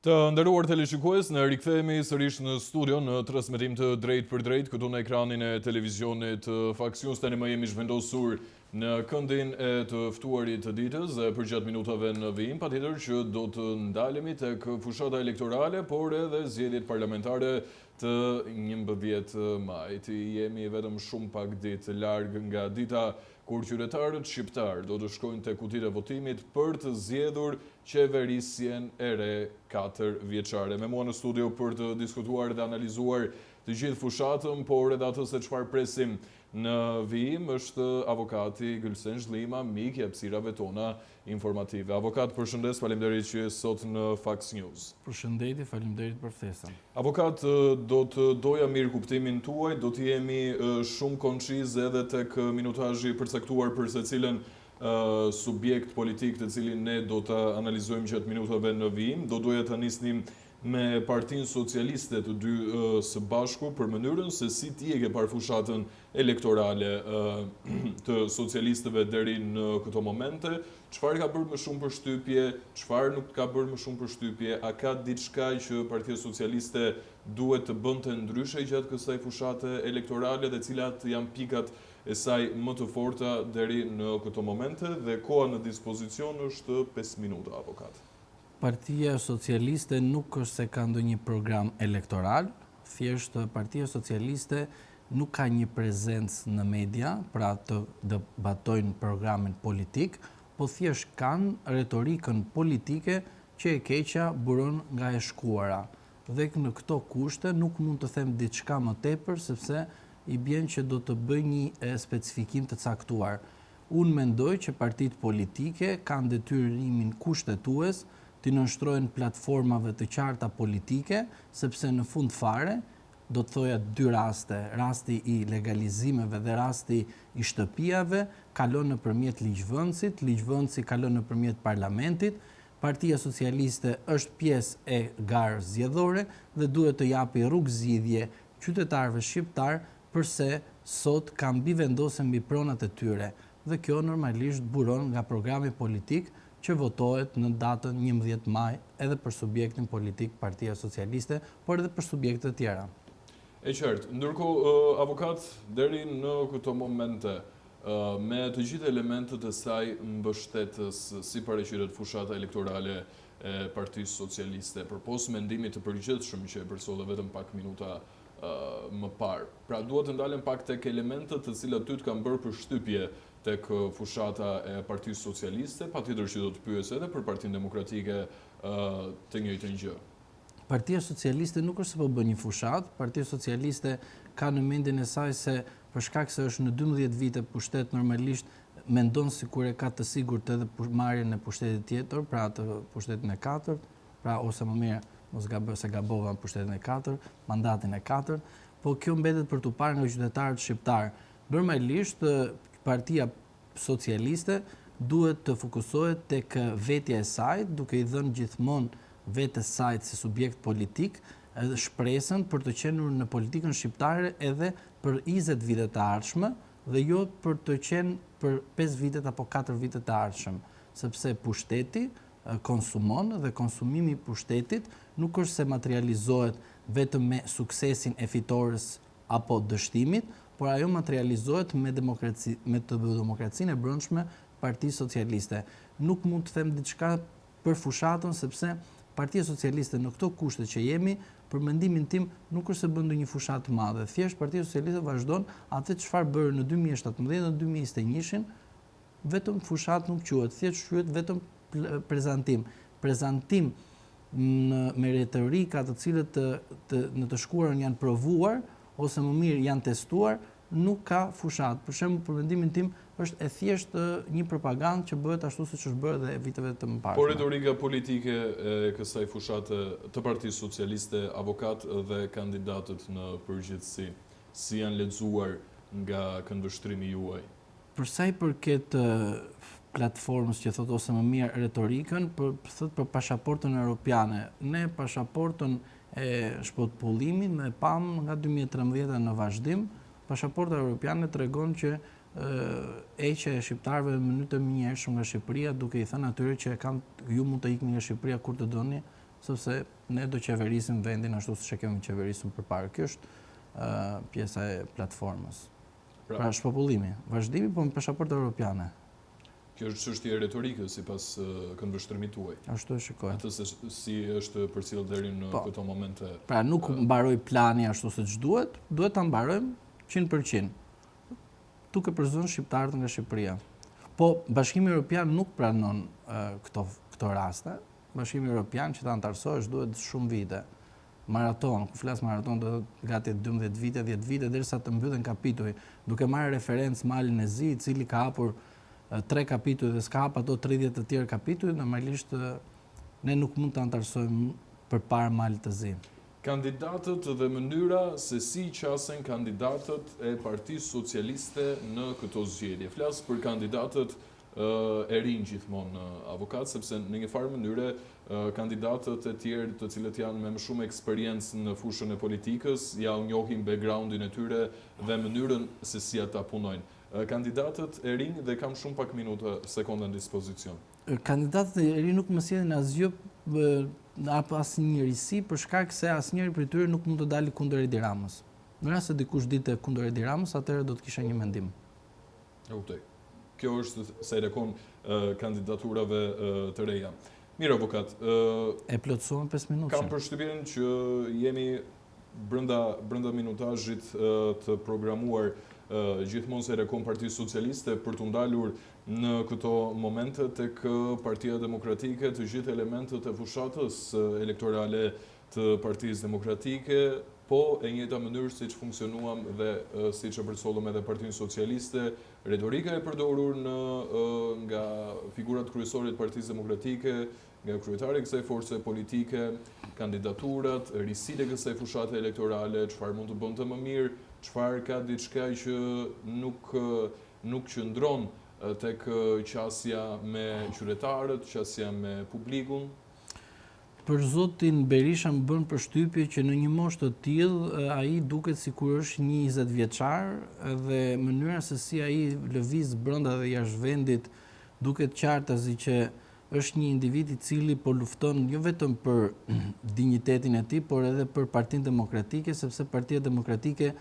Të nderuar teleshikues, ne rikthehemi sërish në studio në transmetim të drejt për drejt këtu në ekranin e televizionit Fox News. Tani më jemi zhvendosur në këndin e të ftuarit të ditës dhe për gjatë minutave në vijim, patjetër që do të ndalemi tek fushata elektorale, por edhe zgjedhjet parlamentare të 11 majit. Jemi vetëm shumë pak ditë larg nga dita kur qytetarët shqiptar do të shkojnë te kutitë e votimit për të zgjedhur qeverisjen e re 4 vjeçare. Me mua në studio për të diskutuar dhe analizuar të gjithë fushatën, por edhe atë se çfarë presim në vijim është avokati Gylsen Zhlima, mik i hapësirave tona informative. Avokat, përshëndes, faleminderit që je sot në Fox News. Përshëndetje, faleminderit për ftesën. Avokat, do të doja mirë kuptimin tuaj, do të jemi shumë konciz edhe tek minutazhi përcaktuar për secilën subjekt politik të cilin ne do të analizojmë gjatë minutave në vijim. Do doja të nisnim me Partinë Socialiste të dy së bashku për mënyrën se si ti e ke parë fushatën elektorale të socialistëve deri në këto momente, çfarë ka bërë më shumë përshtypje, çfarë nuk ka bërë më shumë përshtypje, a ka diçka që Partia Socialiste duhet të bënte ndryshe gjatë kësaj fushate elektorale dhe cilat janë pikat e saj më të forta deri në këto momente, dhe koha në dispozicion është 5 minuta, avokat. Partia Socialiste nuk është se ka ndonjë program elektoral, thjesht Partia Socialiste nuk ka një prezencë në media, pra të debatojnë programin politik, po thjesht kanë retorikën politike që e keqja buron nga e shkuara. Dhe në këto kushte nuk mund të them diçka më tepër, sepse i bjen që do të bëj një specifikim të caktuar. Unë mendoj që partitë politike kanë detyrimin kushtetues të nënshtrojnë platformave të qarta politike, sepse në fund fare, do të thoja dy raste, rasti i legalizimeve dhe rasti i shtëpiave, kalon nëpërmjet ligjvëndësit, ligjvëndësi kalon nëpërmjet parlamentit, Partia Socialiste është pjesë e garës zgjedhore dhe duhet të japi rrugë zgjidhje qytetarëve shqiptar përse sot kanë bivendosur mbi pronat e tyre. Dhe kjo normalisht buron nga programi politik që votohet në datën 11 maj edhe për subjektin politik Partia Socialiste, por edhe për subjekte të tjera. E qartë, ndërkohë avokat, deri në këto momente, me të gjithë elementet e saj mbështetës si paraqitet fushata elektorale e Partisë Socialiste, përpos mendimit të përgjithshëm që e përsolla vetëm pak minuta më parë. Pra duhet të ndalen pak tek elementet të cilat ty të kanë bërë përshtypje tek fushata e Partisë Socialiste, patjetër që do të pyes edhe për Partinë Demokratike të njëjtën gjë. Partia Socialiste nuk është se po bën një fushat, Partia Socialiste ka në mendjen e saj se për shkak se është në 12 vite pushtet, normalisht mendon sikur e ka të sigurt edhe marrjen e pushtetit tjetër, pra të pushtetin e 4, pra ose më mirë, mos gabova në pushtetin e 4, mandatin e 4, po kjo mbetet për t'u parë nga qytetarët shqiptar. Normalisht Partia Socialiste duhet të fokusohet tek vetja e saj, duke i dhënë gjithmonë vetes saj si subjekt politik edhe shpresën për të qenë në politikën shqiptare edhe për 20 vitet të ardhshme dhe jo për të qenë për 5 vitet apo 4 vitet të ardhshëm, sepse pushteti konsumon dhe konsumimi i pushtetit nuk është se materializohet vetëm me suksesin e fitores apo dështimit, por ajo materializohet me demokracinë e brendshme Partisë Socialiste. Nuk mund të them diçka për fushatën, sepse Partia Socialiste në këto kushte që jemi, për mendimin tim, nuk është se bën ndonjë fushatë të madhe. Thjesht Partia Socialiste vazhdon atë çfarë bëri në 2017 dhe 2021, vetëm fushatë nuk quhet, thjesht quhet vetëm prezantim. Prezantim me retorika të cilët në të shkuarën janë provuar ose më mirë janë testuar, nuk ka fushat. Për shembull, për mendimin tim, është e thjesht një propagandë që bëhet ashtu siç është bërë dhe viteve të mëparshme. Por retorika politike e kësaj fushate të Partisë Socialiste, avokat dhe kandidatët në përgjithësi, si janë lexuar nga këndvështrimi juaj? Për sa i përket platformës që thot ose më mirë retorikën, për pasaportën europiane. Ne pasaportën e shpotpullimit me pam nga 2013 në vazhdim. Pasaporta europiane tregon që eqja e shqiptarëve në mënyrë të menjëhershme nga Shqipëria, duke i thënë atyre që ju mund të ikni nga Shqipëria kur të doni, sepse ne do qeverisim vendin ashtu siç e kemi qeverisur përpara. Kjo është pjesa e platformës. Pra shpopullimi, vazhdimi, po me pasaportë europiane. Kjo është çështje retorike sipas këndvështrimit tuaj. Ashtu e shikoj. Atë si është përcjellë deri në këto momente. Pra nuk mbaroi plani ashtu siç duhet ta mbarojmë 100%. Duke përzuar shqiptarët nga Shqipëria. Po Bashkimi Evropian nuk pranon këto raste. Bashkimi Evropian që ta antarësohesh duhet shumë vite. Maraton, ku flas maraton do të gati 12 vite, 10 vite derisa të mbyllen kapituj, duke marrë referencë Malin e Zi, i cili ka hapur 3 kapituj dhe s'ka hap ato 30 të tjerë kapituj, normalisht ne nuk mund të antarësojmë përpara Malit të Zi. Kandidatët dhe mënyra se si qasen kandidatët e Partisë Socialiste në këto zgjedhje. Flas për kandidatët e rinj gjithmonë avokat, sepse në një farë mënyre kandidatët e tjerë të cilët janë me më shumë eksperiencë në fushën e politikës, ja u njohin backgroundin e tyre dhe mënyrën se si ata punojnë. Kandidatët e rinj dhe kam shumë pak minuta sekonda në dispozicion. Kandidatët e rinj nuk më sjellin asgjë apo asnjë risi për shkak se asnjëri prej tyre nuk mund të dalë kundër Edi Ramës. Në rast se dikush dilte kundër Edi Ramës, atëherë do të kisha një mendim. E kuptoj. Kjo është se rekon kandidaturave të reja. Mirë, avokat. E plotësuam 5 minuta. Kam përshtypjen që jemi brenda minutazhit të programuar gjithmonë se rekon Partisë Socialiste për të ndalur në këto momente tek Partia Demokratike të gjithë elementët e fushatës elektorale të Partisë Demokratike, po e njëjta mënyrë siç funksionuam dhe siç e përcollëm edhe Partinë Socialiste, retorika e përdorur nga figurat kryesore të Partisë Demokratike, nga kryetari i kësaj force politike, kandidaturat, risitë e kësaj fushate elektorale, çfarë mund të bënte më mirë, çfarë ka diçka që nuk qëndron tek qasja me qytetarët, qasja me publikun. Për zotin Berisha më bën përshtypje që në një moshë të tillë ai duket sikur është një 20 vjeçar dhe mënyra se si ai lëviz brenda dhe jashtë vendit duket qartazi që është një individ i cili po lufton jo vetëm për dinjitetin e tij, por edhe për Partinë Demokratike, sepse Partia Demokratike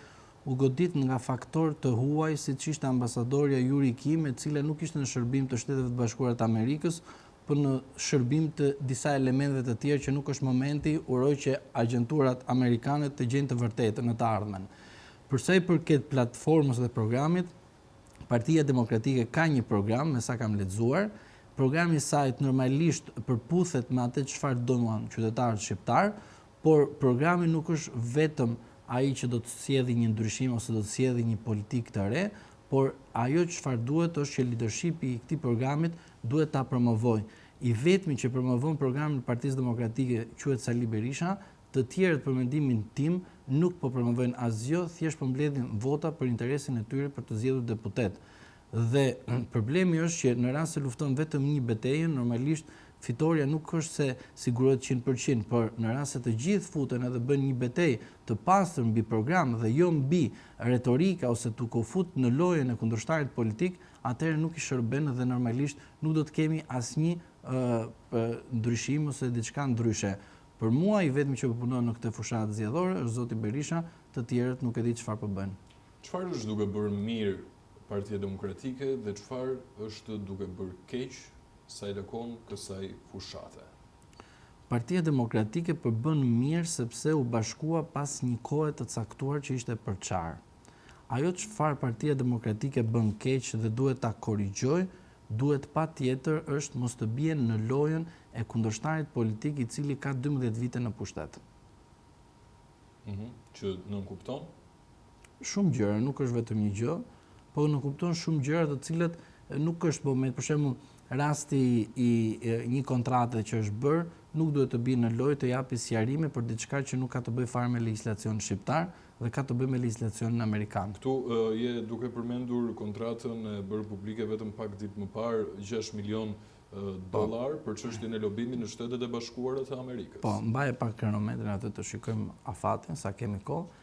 u godit nga faktor të huaj siç ishte ambasadorja Yuri Kim, e cila nuk ishte në shërbim të Shteteve të Bashkuara të Amerikës, por në shërbim të disa elementeve të tjerë që nuk është momenti, uroj që agjenturat amerikane të gjejnë të vërtetën në të ardhmen. Për sa i përket platformës dhe programit, Partia Demokratike ka një program, me sa kam lexuar. Programi i saj normalisht përputhet me atë çfarë duan qytetarët shqiptar, por programi nuk është vetëm ai që do të sjellë një ndryshim ose do të sjellë një politikë të re, por ajo çfarë duhet është që leadershipi i këtij programit duhet ta promovojë. I vetmi që promovon programin e Partisë Demokratike quhet Sali Berisha, të tjerët për mendimin tim nuk po promovojnë asgjë, thjesht po mbledhin vota për interesin e tyre për të zgjedhur deputet. Dhe problemi është që në rast se lufton vetëm një betejë, normalisht fitoria nuk është se sigurohet 100%, por në rast se të gjithë futen edhe bën një betejë të pastër mbi program dhe jo mbi retorika ose tuk u fut në lojën e kundërshtarit politik, atëherë nuk i shërben dhe normalisht nuk do të kemi asnjë ndryshim ose diçka ndryshe. Për mua i vetmi që po punon në këtë fushatë zgjedhore është zoti Berisha, të tjerët nuk e di çfarë po bëjnë. Çfarë është duke bërë mirë Partia Demokratike dhe çfarë është duke bërë keq sa i takon kësaj fushate? Partia Demokratike po bën mirë sepse u bashkua pas një kohe të caktuar që ishte për çar. Ajo çfarë Partia Demokratike bën keq dhe duhet ta korrigjojë, duhet patjetër është mos të bien në lojën e kundërshtarit politik i cili ka 12 vite në pushtet. Që nuk kupton? Shumë gjëra, nuk është vetëm një gjë, po nuk kupton shumë gjëra të cilat nuk është moment. Për shembull, rasti i një kontrate që është bërë nuk duhet të bie në lojë të japi sqarime për diçka që nuk ka të bëjë fare me legjislacionin shqiptar dhe ka të bëjë me legjislacionin amerikan. Këtu je duke përmendur kontratën e bërë publike vetëm pak ditë më parë, $6 milion për çështjen e lobimit në Shtetet e Bashkuara të Amerikës. Po, mbaje pak kronometrin atë të shikojmë afatin sa kemi kohë.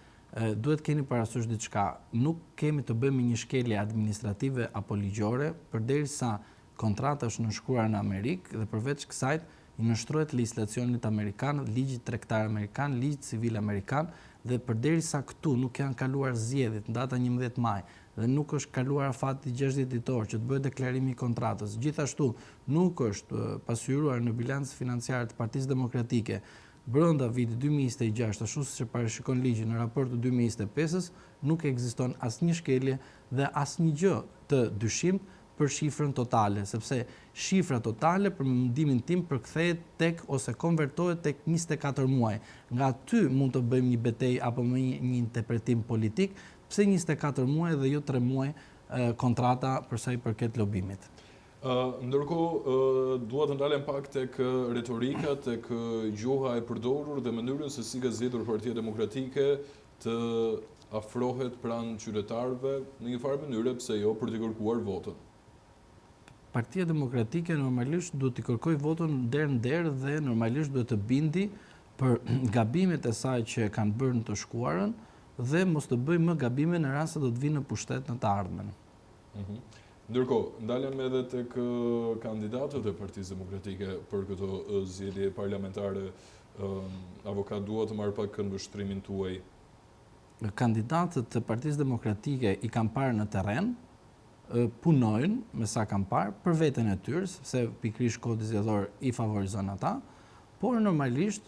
Duhet keni parasysh diçka. Nuk kemi të bëjmë një shkelje administrative apo ligjore, përderisa kontrata është nënshkruar në Amerikë dhe përveç kësaj i nështrohet legjislacionit amerikan, ligjit tregtar amerikan, ligjit civil amerikan, dhe përderisa këtu nuk janë kaluar zgjedhjet në data 11 maj dhe nuk është kaluar afati 60 ditor që të bëhet deklarimi i kontratës, gjithashtu nuk është pasqyruar në bilancin financiar të Partisë Demokratike brenda vitit 2026, ashtu siç e parashikon ligji në raport të 2025-s, nuk ekziston asnjë shkelje dhe asnjë gjë të dyshim për shifrën totale, sepse shifra totale për mendimin tim përkthehet tek ose konvertohet tek 24 muaj. Nga aty mund të bëjmë një betejë apo një interpretim politik, pse 24 muaj dhe jo 3 muaj kontrata për sa i përket lobimit. Ndërkohë, dua të ndalem pak tek retorika, tek gjuha e përdorur dhe mënyrën se si ka zgjedhur Partia Demokratike të afrohet pranë qytetarëve në një farë mënyrë, pse jo për të kërkuar votën. Partia Demokratike normalisht duhet të kërkojë votën der në der dhe normalisht duhet të bindi për gabimet e saj që kanë bërë në të shkuarën dhe mos të bëjë më gabime në rast se do të vinë në pushtet në të ardhmen. Ndërkohë, ndalem edhe tek kandidatët e Partisë Demokratike për këto zgjedhje parlamentare. Avokat, dua të marr pak këndvështrimin tuaj. Kandidatët e Partisë Demokratike i kanë parë në terren, punojnë me sa kanë parë për veten e tyre, sepse pikërisht kodi zgjedhor i favorizon ata, por normalisht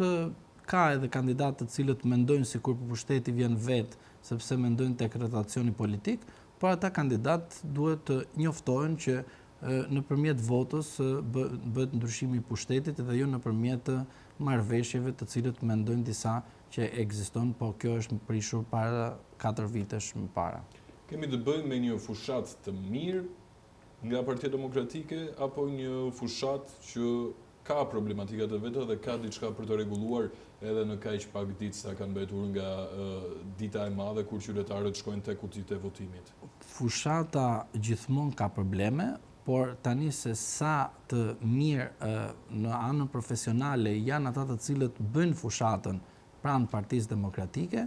ka edhe kandidatë të cilët mendojnë sikur pushteti vjen vetë, sepse mendojnë tek rotacioni politik, por ata kandidatë duhet të njoftohen që nëpërmjet votës bëhet ndryshimi i pushtetit dhe jo nëpërmjet marrëveshjeve të cilët mendojnë disa që ekziston, po kjo është prishur para 4 vitesh më para. Kemi të bëjmë me një fushat të mirë nga Partia Demokratike apo një fushat që ka problematikat e veta dhe ka diçka për të rregulluar edhe në kaq pak ditë sa kanë mbetur nga dita e madhe kur qytetarët shkojnë tek kutitë e votimit? Fushata gjithmonë ka probleme, por tani se sa të mirë në anën profesionale janë ata të cilët bëjnë fushatën pranë Partisë Demokratike,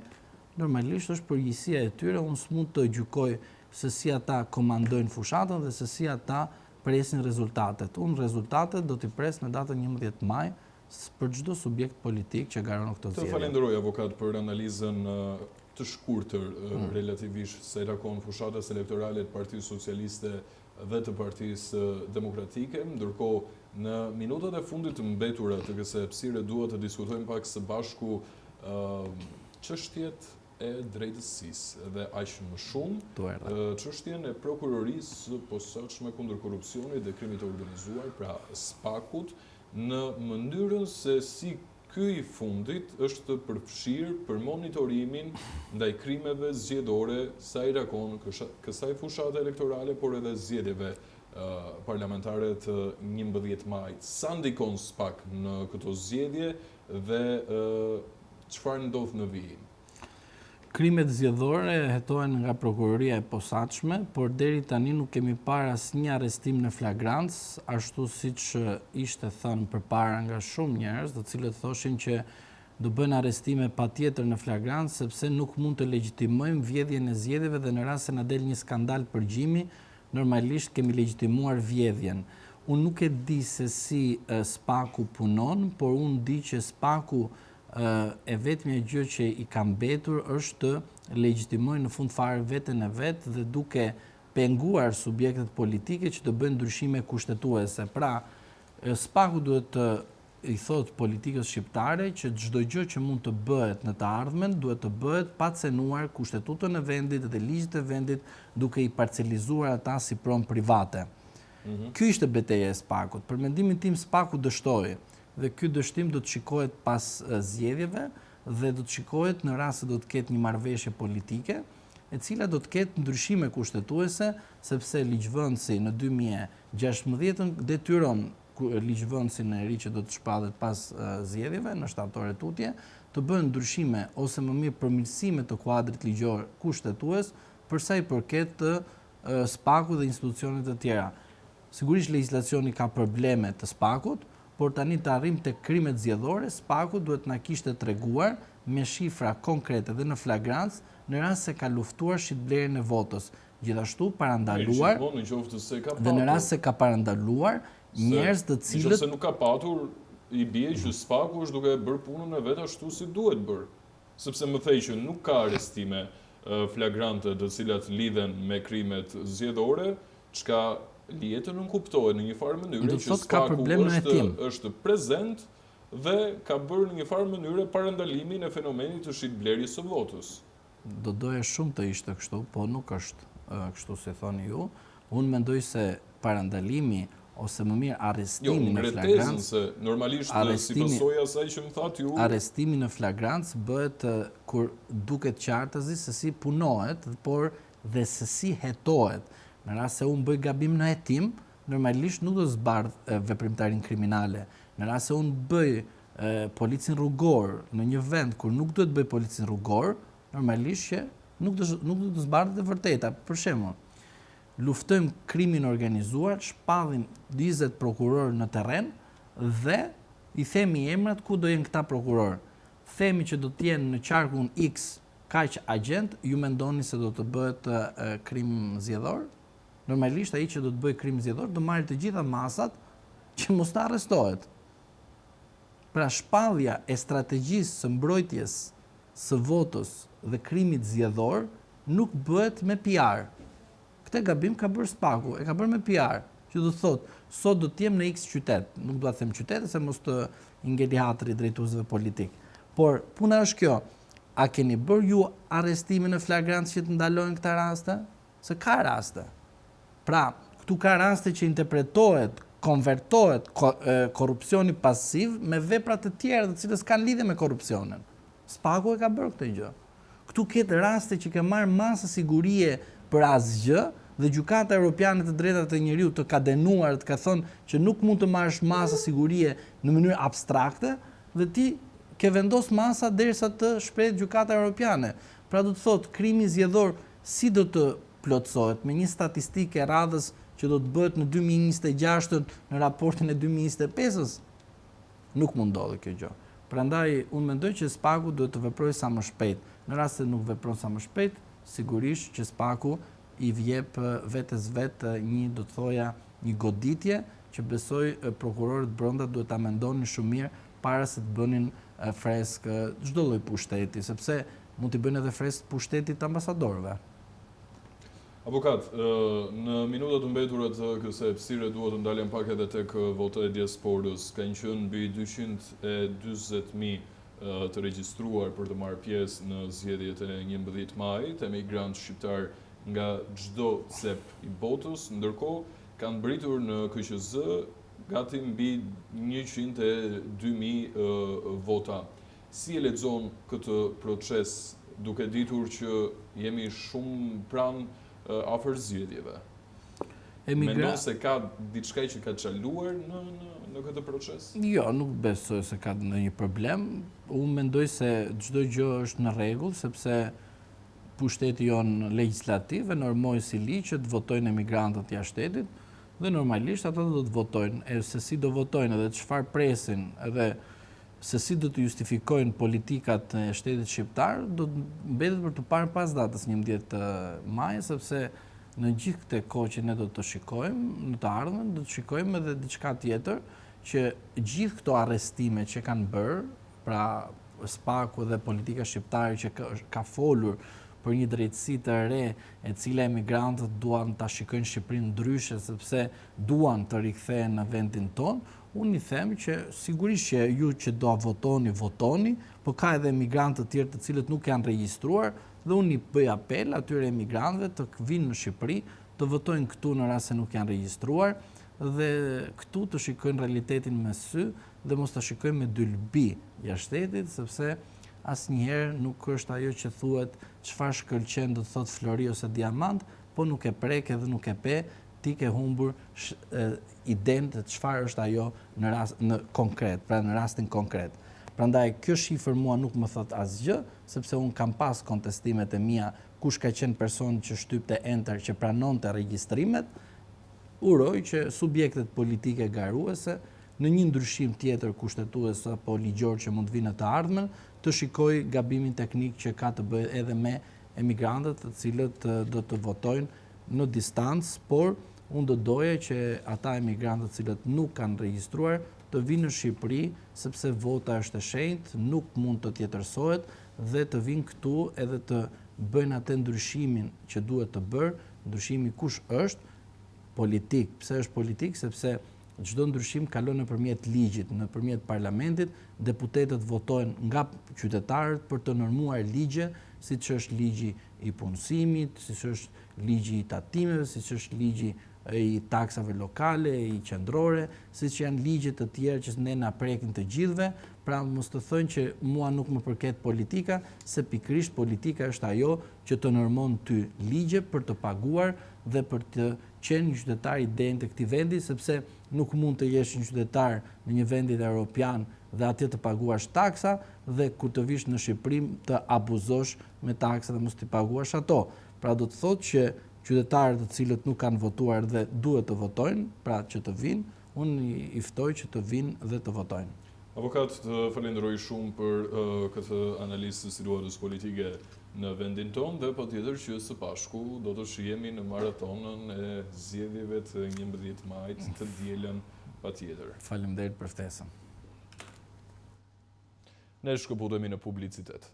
normalisht është përgjegjësia e tyre, unë s'mund të gjykoj se si ata komandojnë fushatën dhe se si ata presin rezultatet. Unë rezultatet do t'i pres në datën 11 maj për çdo subjekt politik që garon këto zgjedhje. Të falenderoj, avokat, për analizën të shkurtër relativisht se takon fushatës elektorale të Partisë Socialiste dhe të Partisë Demokratike. Ndërkohë, në minutat e fundit të mbetura të kësaj hapësire dua të diskutojmë pak së bashku çështjet e drejtësisë dhe aq më shumë çështjen e prokurorisë posaçme kundër korrupsionit dhe krimit të organizuar, pra SPAK-ut, në mënyrën se si ky i fundit është përfshirë për monitorimin ndaj krimeve zgjedhore sa i takon kësaj fushate elektorale, por edhe zgjedhjeve parlamentare të 11 majit. Sa ndikon SPAK në këto zgjedhje dhe çfarë ndodh në vijim? Krimet zgjedhore hetohen nga prokuroria e posaçme, por deri tani nuk kemi parë asnjë arrestim në flagrancë, ashtu siç ishte thënë përpara nga shumë njerëz, të cilët thoshin që do bën arrestime patjetër në flagrancë sepse nuk mund të legjitimojmë vjedhjen e zgjedhjeve dhe në rast se na del një skandal përgjimi, normalisht kemi legjitimuar vjedhjen. Unë nuk e di se si SPAK-u punon, por unë di që SPAK-u e vetmja gjë që i ka mbetur është të legjitimojnë në fund fare veten e vet dhe duke penguar subjektet politike që të bëjnë ndryshime kushtetuese. Pra, SPAK-u duhet të i thot politikës shqiptare që çdo gjë që mund të bëhet në të ardhmen duhet të bëhet pa cenuar kushtetutën e vendit dhe ligjit e vendit, duke i parcelizuar ata si pronë private. Ky ishte betejë e SPAK-ut. Për mendimin tim SPAK-u dështoi dhe ky dështim do të shikohet pas zgjedhjeve dhe do të shikohet në rast se do të ketë një marrëveshje politike, e cila do të ketë ndryshime kushtetuese, sepse ligjvendësi në 2016 detyron ligjvendësin e ri që do të shpallet pas zgjedhjeve në shtatorë tutje, të bëjnë ndryshime ose më mirë përmirësime të kuadrit ligjor kushtetues për sa i përket të SPAK-ut dhe institucionet të tjera. Sigurisht legjislacioni ka probleme të SPAK-ut, por tani të arrim të krimet zgjedhore, SPAK-u duhet na kishte treguar me shifra konkrete dhe në flagrancë në rast se ka luftuar shitblerjen e votës. Gjithashtu parandaluar dhe në rast se ka parandaluar njerëz të cilët nëse nuk ka patur i bie që SPAK-u është duke bërë punën e vet ashtu si duhet bërë. Sepse më thej që nuk ka arestime flagrante të cilat lidhen me krimet zgjedhore, çka lihet të nënkuptohet në një farë mënyrë që SPAK-u është prezent dhe ka bërë në një farë mënyrë parandalimin e fenomenit të shitblerjes së votës. Do doja shumë të ishte kështu, po nuk është kështu si thoni ju. Unë mendoj se parandalimi ose më mirë arrestimi në flagrancë, se normalisht si pasojë asaj që më thatë ju, arrestimi në flagrancë bëhet kur duket qartësi se si punohet, por dhe se si hetohet. Në rast se unë bëj gabim në hetim, normalisht nuk do zbardh veprimtarin kriminale. Në rast se unë bëj policin rrugor në një vend kur nuk duhet bëj policin rrugor, normalisht që nuk do të zbardhet e vërteta. Për shembull, luftojmë krimin organizuar, shpadhim 20 prokuror në terren dhe i themi emrat ku do jenë këta prokuror. Themi që do të jenë në qarkun X kaq agent, ju mendoni se do të bëhet krim zgjedhor? Normalisht ai që do të bëjë krim zgjedhor do marrë të gjitha masat që mos të arrestohet. Pra shpallja e strategjisë së mbrojtjes së votës dhe krimit zgjedhor nuk bëhet me PR. Këtë gabim ka bërë SPAK-u, e ka bërë me PR, që do të thotë, sot do të jem në X qytet, nuk do të them qytet, se mos të ngeli hatri drejtuesve politik. Por puna është kjo, a keni bërë ju arrestime në flagrancë që të ndalojnë këta raste? Se ka raste. Pra, këtu ka raste që interpretohet, konvertohet korrupsioni pasiv me vepra të tjera të cilës kanë lidhje me korrupsionin. SPAK-u e ka bërë këtë gjë. Këtu ketë raste që ke marrë masë sigurie për asgjë dhe Gjykata Europiane të Drejtat të Njeriut të ka denuar, të ka thonë që nuk mund të marrësh masa sigurie në mënyrë abstrakte dhe ti ke vendos masa derisa të shprehet Gjykata Europiane. Pra do të thotë krimi zgjedhor si do të plotësohet me një statistikë radhës që do të bëhet në 2026 në raportin e 2025-s. Nuk mund ndodhë kjo gjë. Prandaj unë mendoj që SPAK-u duhet të veprojë sa më shpejt. Në rast se nuk vepron sa më shpejt, sigurisht që SPAK-u i vjep vetes vetë do të thoja, një goditje që besoj prokurorët brenda duhet ta mendonin shumë mirë para se të bënin fresk çdo lloj pushteti, sepse mund t'i bëjnë edhe fresk pushtetit të ambasadorëve. Avokat, në minutat të mbetura të kësaj hapësire duhet të ndalem pak edhe tek vota e diasporës. Kanë qenë mbi 240.000 të regjistruar për të marrë pjesë në zgjedhjet e 11 majit, emigrantë shqiptar nga çdo cep i botës, ndërkohë kanë mbritur në KQZ gati mbi 102.000 vota. Si e lexon këtë proces duke ditur që jemi shumë pranë afër zgjedhjeve? Mendon se ka diçka që ka çaluar në këtë proces? Jo, nuk besoj se ka ndonjë problem. Unë mendoj se çdo gjë është në rregull, sepse pushteti jon legjislativ e normoi si ligj që të votojnë emigrantët jashtë shtetit dhe normalisht ata do të votojnë. Se si do votojnë edhe çfarë presin edhe se si do të justifikojnë politikat e shtetit shqiptar, do të mbetet për të parë pas datës 11 maj, sepse në gjithë këtë kohë që ne do të shikojmë në të ardhmen, do të shikojmë edhe diçka tjetër, që gjithë këto arrestime që kanë bërë, pra SPAK-u dhe politika shqiptare që ka folur për një drejtësi të re e cila emigrantët duan ta shikojnë Shqipërinë ndryshe sepse duan të rikthehen në vendin tonë, unë i them që sigurisht që ju që do votoni, por ka edhe emigrantë të tjerë të cilët nuk janë regjistruar dhe unë i bëj apel atyre emigrantëve të vinë në Shqipëri, të votojnë këtu në rast se nuk janë regjistruar dhe këtu të shikojnë realitetin me sy dhe mos ta shikojnë me dylbi jashtë shtetit, sepse asnjëherë nuk është ajo që thuhet çfarë shkëlqen do të thotë flori ose diamant, po nuk e prek edhe nuk e pe, ti ke humbur idenë të çfarë është ajo në konkret, pra në rastin konkret. Prandaj kjo shifër mua nuk më thot asgjë, sepse unë kam pas kontestimet e mia kush ka qenë person që shtypte enter që pranonte regjistrimet, uroj që subjektet politike garuese në një ndryshim tjetër kushtetues apo ligjor që mund vinë të ardhmen, të shikoj gabimin teknik që ka të bëjë edhe me emigrantët të cilët do të votojnë në distancë, por unë do doja që ata emigrantët të cilët nuk kanë regjistruar të vinë në Shqipëri sepse vota është e shenjtë, nuk mund të tjetërsohet dhe të vinë këtu edhe të bëjnë atë ndryshimin që duhet të bërë, ndryshimi kush është politik. Pse është politik? Sepse çdo ndryshim kalon nëpërmjet ligjit, nëpërmjet parlamentit, deputetët votojnë nga qytetarët për të normuar ligje, siç është ligji i punësimit, siç është ligji i tatimeve, siç është ligji i taksave lokale, i qendrore, siç janë ligje të tjerë që ne na prekin të gjithëve, pra mos të thonë që mua nuk më përket politika, se pikërisht politika është ajo që të normon ty ligje për të paguar dhe për të qenë një qytetar i denjtë të këtij vendi, sepse nuk mund të jesh një qytetar në një vend evropian dhe atje të paguash taksa dhe kur të vish në Shqipëri të abuzosh me taksa dhe mos t'i paguash ato. Pra do të thotë që qytetarët të cilët nuk kanë votuar dhe duhet të votojnë, pra që të vinë, unë i ftoj që të vinë dhe të votojnë. Avokat, të falenderoj shumë për këtë analizë të situatës politike në vendin tonë dhe patjetër që së pashku do të shihemi në maratonën e zgjedhjeve të 11 majit të dielën patjetër. Faleminderit për ftesën. Ne shkëputemi në publicitet.